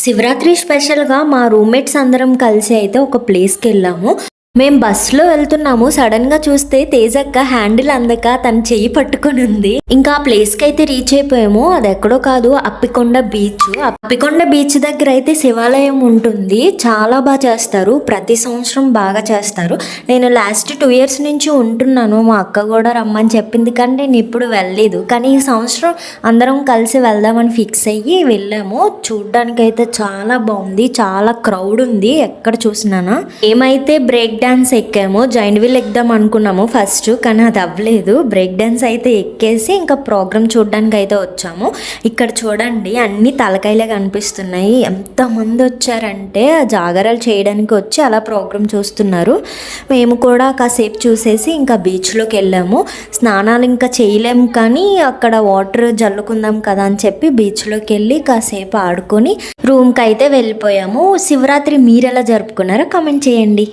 శివరాత్రి స్పెషల్‌గా మా రూమ్‌మేట్స్ అందరం కలిసి అయితే ఒక ప్లేస్‌కెళ్ళాము. మేము బస్సులో వెళ్తున్నాము. సడన్‌గా చూస్తే తేజక్క హ్యాండిల్ అందక తన చెయ్యి పట్టుకొనుంది. ఇంకా ఆ ప్లేస్‌కైతే రీచ్ అయిపోయాము. అదెక్కడో కాదు, అప్పికొండ బీచ్. అప్పికొండ బీచ్ దగ్గర అయితే శివాలయం ఉంటుంది. చాలా చేస్తారు. ప్రతి సంవత్సరం బాగా చేస్తారు. నేను లాస్ట్ 2 ఇయర్స్ నుంచి ఉంటున్నాను. మా అక్క కూడా రమ్మని చెప్పింది, కానీ నేను ఇప్పుడు వెళ్ళలేదు. కానీ ఈ సంవత్సరం అందరం కలిసి వెళ్దామని ఫిక్స్ అయ్యి వెళ్ళాము. చూడ్డానికైతే చాలా బాగుంది. చాలా క్రౌడ్ ఉంది ఎక్కడ చూసినానా. ఏమైతే బ్రేక్ డాన్స్ ఎక్కాము. జాయింట్ వీల్ ఎక్కుదాం అనుకున్నాము ఫస్ట్, కానీ అది అవ్వలేదు. బ్రేక్ డాన్స్ అయితే ఎక్కేసి ఇంకా ప్రోగ్రామ్ చూడడానికి అయితే వచ్చాము. ఇక్కడ చూడండి, అన్ని తలకాయలే కనిపిస్తున్నాయి. ఎంతమంది వచ్చారంటే జాగరాలు చేయడానికి వచ్చి అలా ప్రోగ్రామ్ చూస్తున్నారు. మేము కూడా కాసేపు చూసేసి ఇంకా బీచ్లోకి వెళ్ళాము. స్నానాలు ఇంకా చేయలేము, కానీ అక్కడ వాటర్ జల్లుకుందాం కదా అని చెప్పి బీచ్లోకి వెళ్ళి కాసేపు ఆడుకొని రూమ్కి అయితే వెళ్ళిపోయాము. శివరాత్రి మీరు ఎలా జరుపుకున్నారో కామెంట్ చేయండి.